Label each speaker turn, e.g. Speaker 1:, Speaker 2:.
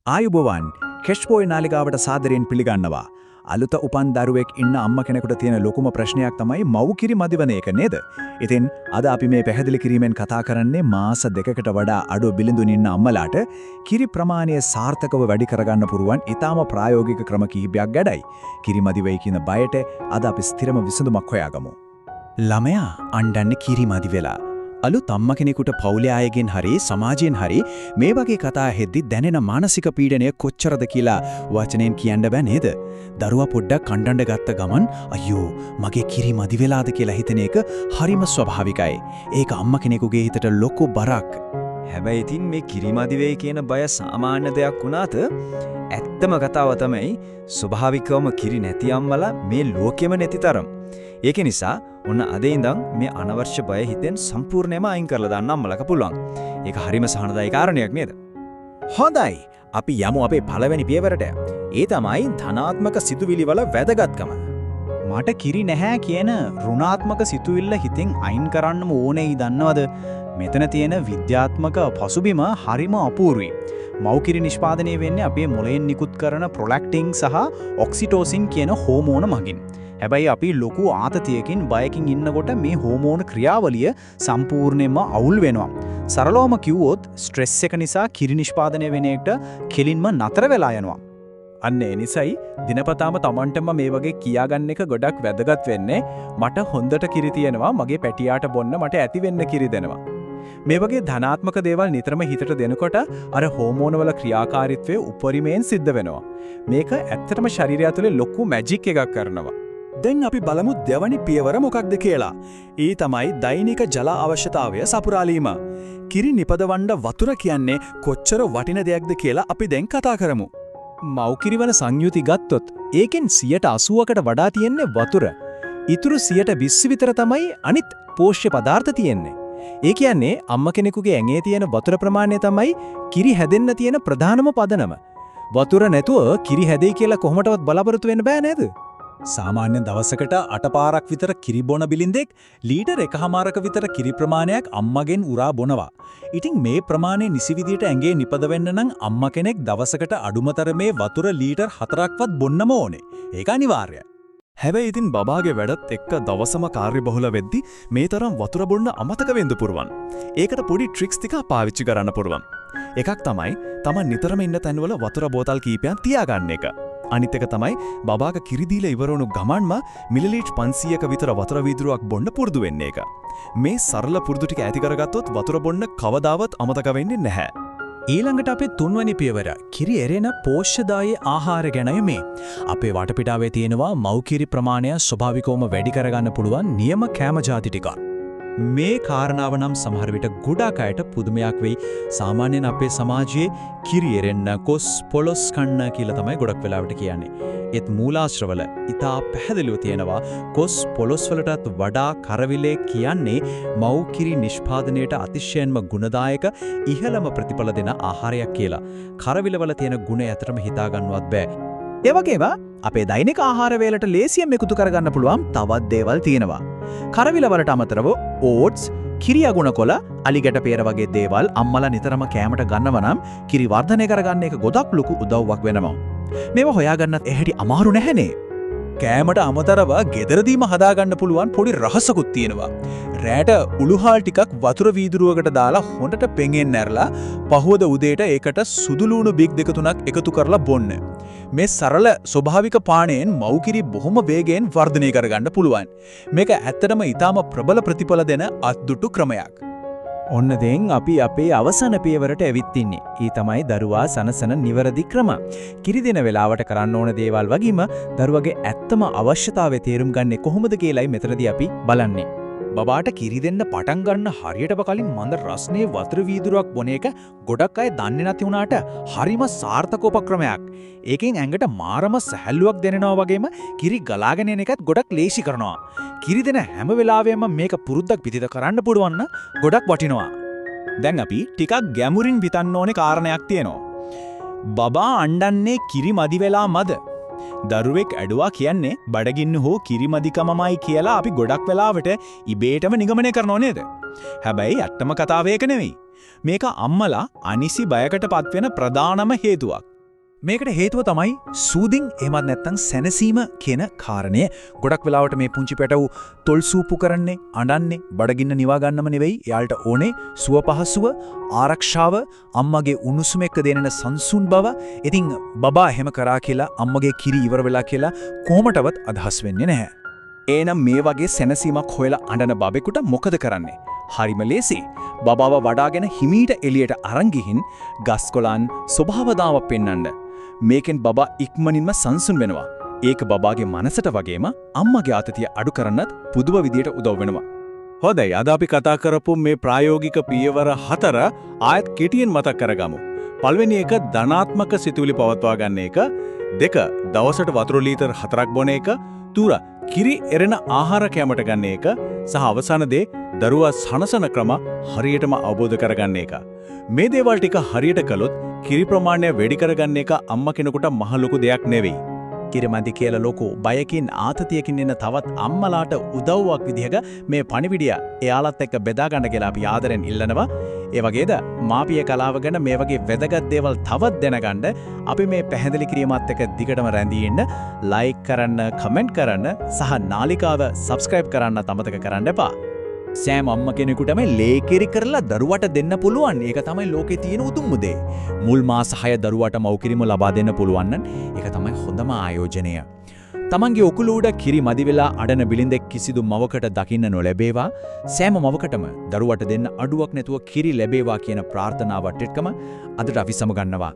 Speaker 1: ආයුබෝවන් කෙස්පෝයි නාලිකාවට සාදරයෙන් පිළිගන්නවා. අලුත උපන් දරුවෙක් ඉන්න අම්ම කෙනෙකුට තියෙන ලොකුම ප්‍රශ්නයක් තමයි මව් කිරි මදිවන එක නේද? ඉතින් අද අපි මේ පැහැදිලි කිරීමෙන් කතා කරන්නේ මාස 2කට වඩා අඩු බිලිඳුන් ඉන්න අම්මලාට කිරි ප්‍රමාණය සාර්ථකව වැඩි කරගන්න පුරුවන් ඊටාම ප්‍රායෝගික ක්‍රම කිහිපයක් ගැඩයි. කිරි මදිවෙයි කියන බයට අද අපි ස්ථිරම විසඳුමක් හොයාගමු. ළමයා අඬන්නේ කිරි මදි වෙලා. අලුත් අම්ම කෙනෙකුට පවුලේ අයගෙන් හරි සමාජයෙන් හරි මේ වගේ කතා හෙද්දි දැනෙන මානසික පීඩනය කොච්චරද කියලා වචනෙන් කියන්න බෑ නේද? දරුවා පොඩ්ඩක් කණ්ඩණ්ඩ ගත්ත ගමන් අයියෝ මගේ කිරි මදි වෙලාද කියලා හිතන එක හරිම ස්වභාවිකයි. ඒක අම්ම කෙනෙකුගේ හිතට ලොකු බරක්.
Speaker 2: හැබැයි ඉතින් මේ කිරි මදි වෙයි කියන බය සාමාන්‍ය දෙයක් වුණාට ඇත්තම කතාව තමයි ස්වභාවිකවම කිරි නැති අම්මලා මේ ලෝකෙම නැති තරම්. ඒක නිසා ඔන්න අද ඉඳන් මේ අනවශ්‍ය බය හිතෙන් සම්පූර්ණයෙන්ම අයින් කරලා දාන්න අම්මලක පුළුවන්. ඒක හරිම සහනදායී කාරණයක් නේද?
Speaker 1: හොඳයි. අපි යමු අපේ පළවෙනි පියවරට. ඒ තමයි ධනාත්මක සිතුවිලි වල වැදගත්කම. මට කිරි නැහැ කියන ඍණාත්මක සිතුවිල්ල හිතෙන් අයින් කරන්නම ඕනේයි දන්නවද? මෙතන තියෙන විද්‍යාත්මක පසුබිම හරිම අපූර්වයි. මව්කිරි නිෂ්පාදනය වෙන්නේ අපේ මොළයෙන් නිකුත් කරන ප්‍රොලැක්ටින් සහ ඔක්සිටෝසින් කියන හෝමෝන මගින්. හැබැයි අපි ලොකු ආතතියකින් බයකින් ඉන්නකොට මේ හෝමෝන ක්‍රියාවලිය සම්පූර්ණයෙන්ම අවුල් වෙනවා. සරලවම කිව්වොත් ස්ට්‍රෙස් එක නිසා කිරි නිෂ්පාදනය වෙන එකට කෙලින්ම නතර වෙලා යනවා.
Speaker 3: අන්න ඒ නිසයි දිනපතාම Tamanටම මේ වගේ කියාගන්න එක ගොඩක් වැදගත් වෙන්නේ. මට හොඳට කිරි තියෙනවා, මගේ පැටියාට බොන්න මට ඇති වෙන්න කිරි දෙනවා. මේ වගේ ධනාත්මක දේවල් නිතරම හිතට දෙනකොට අර හෝමෝන වල ක්‍රියාකාරීත්වය උපරිමයෙන් සිද්ධ වෙනවා. මේක ඇත්තටම ශරීරය ඇතුලේ ලොකු මැජික් එකක් කරනවා.
Speaker 1: දැන් අපි බලමු දෙවනි පියවර මොකක්ද කියලා. ඒ තමයි දෛනික ජල අවශ්‍යතාවය සපුරාලීම. කිරි නිපදවන්න වතුර කියන්නේ කොච්චර වටින දෙයක්ද කියලා අපි දැන් කතා කරමු.
Speaker 3: මව්කිරි වල සංයුති ගත්තොත් ඒකෙන් 80%කට වඩා තියෙන්නේ වතුර. ඊටු 20% විතර තමයි අනිත් පෝෂ්‍ය පදාර්ථ තියෙන්නේ. ඒ කියන්නේ අම්ම කෙනෙකුගේ ඇඟේ තියෙන වතුර ප්‍රමාණය තමයි කිරි හැදෙන්න තියෙන ප්‍රධානම පදනම. වතුර නැතුව කිරි හැදෙයි කියලා කොහොමටවත් බලාපොරොත්තු වෙන්න බෑ නේද?
Speaker 1: සාමාන්‍ය දවසකට 8 පාරක් විතර කිරි බොන බිලින්දෙක් ලීටර් 1.5ක විතර කිරි ප්‍රමාණයක් අම්මගෙන් උරා බොනවා. ඉතින් මේ ප්‍රමාණය නිසි විදියට ඇඟේ නිපද වෙන්න නම් අම්ම කෙනෙක් දවසකට අඩුමතරමේ වතුර ලීටර් 4ක්වත් බොන්නම ඕනේ. ඒක අනිවාර්යයි.
Speaker 4: හැබැයි ඉතින් බබාගේ වැඩත් එක්ක දවසම කාර්යබහුල වෙද්දි මේ තරම් වතුර බොන්න අමතක වෙන්න පුරුවන්. ඒකට පොඩි ට්‍රික්ස් ටිකක් පාවිච්චි කරන්න පුරුවන්. එකක් තමයි තමන් නිතරම ඉන්න තැන්වල වතුර බෝතල් කීපයක් තියාගන්න එක. අනිත් එක තමයි බබාක කිරි දීලා ඉවරුණු ගමන්ම මිලිලීටර් 500ක විතර වතුර වීදුරුවක් බොන්න පුරුදු වෙන්න එක. මේ සරල පුරුදු ටික ඇති කරගත්තොත් වතුර බොන්න කවදාවත් අමතක වෙන්නේ නැහැ.
Speaker 1: ඊළඟට අපේ තුන්වැනි පියවර කිරි එරෙන පෝෂ්‍යදායී ආහාර ගැනයි මේ. අපේ වටපිටාවේ තියෙනවා මව්කිරි ප්‍රමාණය ස්වභාවිකවම වැඩි කරගන්න පුළුවන් නියම කෑම ಜಾති ටිකක්. මේ කාරණාව නම් සමහර විට ගොඩාක් අයට පුදුමයක් වෙයි. සාමාන්‍යයෙන් අපේ සමාජයේ කිරි එරෙන්න කොස් පොලොස් කන්න කියලා තමයි ගොඩක් වෙලාවට කියන්නේ. ඒත් මූලාශ්‍රවල ඉතා පැහැදිලිව තියෙනවා කොස් පොලොස් වලටත් වඩා කරවිලේ කියන්නේ මව් කිරි නිෂ්පාදනයට අතිශයින්ම ගුණදායක ඉහළම ප්‍රතිඵල දෙන ආහාරයක් කියලා. කරවිලවල තියෙන ගුණ ඇතරම හිතා ගන්නවත් බෑ. ඒ වගේම අපේ දෛනික ආහාර වේලට ලේසියෙන් එකතු කරගන්න පුළුවන් තවත් දේවල් තියෙනවා. කරවිල වලට අමතරව ඕට්ස්, කිරි අගුණ කොළ, අලිගැට peer වගේ දේවල් අම්මලා නිතරම කෑමට ගන්නව නම් කිරි වර්ධනය කරගන්න එක ගොඩක් ලොකු උදව්වක් වෙනවා. මේවා හොයාගන්නත් එහෙටි අමාරු නැහැනේ. කෑමට අමතරව ගෙදරදීම හදාගන්න පුළුවන් පොඩි රහසකුත් තියෙනවා. රැට උළුහාල් ටිකක් වතුර වීදුරුවකට දාලා හොඳට පෙඟෙන් ඇරලා පහුවද උදේට ඒකට සුදු ලුණු බිග් දෙක තුනක් එකතු කරලා බොන්න. මේ සරල ස්වභාවික පානයෙන් මව්කිරි බොහොම වේගයෙන් වර්ධනය කරගන්න පුළුවන්. මේක ඇත්තටම ඊටාම ප්‍රබල ප්‍රතිඵල දෙන අත්දුටු ක්‍රමයක්.
Speaker 3: ඔන්න දැන් අපි අපේ අවසාන පියවරට ඇවිත් ඉන්නේ. ඒ තමයි දරුවා සනසන නිවැරදි ක්‍රම. කිරි දෙන වෙලාවට කරන්න ඕන දේවල් වගේම දරුවගේ ඇත්තම අවශ්‍යතාවය තේරුම් ගන්නේ කොහොමද කියලායි මෙතනදී අපි බලන්නේ. බබාට කිරි දෙන්න පටන් ගන්න හරියටම කලින් මන්ද රස්නේ වතුර වීදුරුවක් බොන එක ගොඩක් අය දන්නේ නැති වුණාට හරිම සාර්ථක උපක්‍රමයක්. ඒකෙන් ඇඟට මාරම සැහැල්ලුවක් දැනෙනවා වගේම කිරි ගලාගෙන එන එකත් ගොඩක් ලේසි කරනවා. කිරි දෙන හැම වෙලාවෙම මේක පුරුද්දක් පිටිද කරන්න පුළුවන් නම් ගොඩක් වටිනවා.
Speaker 1: දැන් අපි ටිකක් ගැඹුරින් හිතන්න ඕනේ කාරණයක් තියෙනවා. බබා අඬන්නේ කිරි මදි වෙලා මද? දරුවෙක් ඇඩුවා කියන්නේ බඩගින්න හෝ කිරිමදිකමමයි කියලා අපි ගොඩක් වෙලාවට ඉබේටම නිගමනය කරනව නේද? හැබැයි ඇත්තම කතාව ඒක නෙවෙයි. මේක අම්මලා අනිසි බයකට පත්වෙන ප්‍රධානම හේතුවක්. මේකට හේතුව තමයි සූදින් එහෙමත් නැත්නම් සැනසීම කියන කාරණය. ගොඩක් වෙලාවට මේ පුංචි පැටවු තොල් සූපු කරන්නේ, අඬන්නේ, බඩගින්න නිවා ගන්නම නෙවෙයි. එයාලට ඕනේ සුව පහසුව, ආරක්ෂාව, අම්මගේ උණුසුම එක්ක දෙනෙන සංසුන් බව. ඉතින් බබා එහෙම කරා කියලා අම්මගේ කිරි ඉවර වෙලා කියලා කොහොමටවත් අදහස් වෙන්නේ නැහැ.
Speaker 3: එහෙනම් මේ වගේ සැනසීමක් හොයලා අඬන බබෙකුට මොකද කරන්නේ? හරිම ලේසි. බබාව වඩාගෙන හිමීට එළියට අරන් ගිහින් ගස්කොලන් ස්වභාවදාව පෙන්වන්න. මේකෙන් බබා ඉක්මනින්ම සංසුන් වෙනවා. ඒක බබාගේ මනසට වගේම අම්මගේ ආතතිය අඩු කරන්නත් පුදුම විදියට උදව් වෙනවා.
Speaker 5: හොඳයි, අද අපි කතා කරපු මේ ප්‍රායෝගික පියවර 4 ආයත් කෙටියෙන් මතක් කරගමු. පළවෙනි එක ධනාත්මක සිතුවිලි පවත්වා ගන්න එක. 2 දවසට වතුර ලීටර් 4ක් බොන එක. 3 කිරි එරෙන ආහාර කැමට ගන්න එක. සහ අවසාන දේ දරුවා සනසන ක්‍රම හරියටම අවබෝධ කරගන්න එක. මේ දේවල් ටික හරියට කළොත් කිරි ප්‍රමාණය වැඩි කරගන්න එක අම්මා කෙනෙකුට මහ ලොකු දෙයක් නෙවෙයි.
Speaker 3: කිරිමැදි කියලා ලොකු බයකින් ආතතියකින් ඉන්න තවත් අම්මලාට උදව්වක් විදිහක මේ පණිවිඩය එයාලත් එක්ක බෙදා ගන්න කියලා අපි ආදරෙන් ඉල්ලනවා. ඒ වගේද මාපිය කලාව ගැන මේ වගේ වැදගත් දේවල් තවත් දැනගන්න අපි මේ පැහැදිලි කිරීමත් එක්ක දිගටම රැඳී ඉන්න, ලයික් කරන්න, කමෙන්ට් කරන්න සහ නාලිකාව සබ්ස්ක්‍රයිබ් කරන්න අමතක කරන්න එපා. සෑම අම්ම කෙනෙකුටම ලේකිරි කරලා දරුවට දෙන්න පුළුවන්. ඒක තමයි ලෝකේ තියෙන උතුම්ම දේ. මුල් මාස 6 දරුවට මව්කිරිම ලබා දෙන්න පුළුවන් නම් ඒක තමයි හොඳම ආයෝජනය. තමන්ගේ උකුල උඩ කිරි මදි වෙලා අඩන බිලින්දෙක් කිසිදු මවකට දකින්න නොලැබේවා. සෑම මවකටම දරුවට දෙන්න අඩුවක් නැතුව කිරි ලැබේවා කියන ප්‍රාර්ථනාවත් එක්කම අදට අපි සමගන්නවා.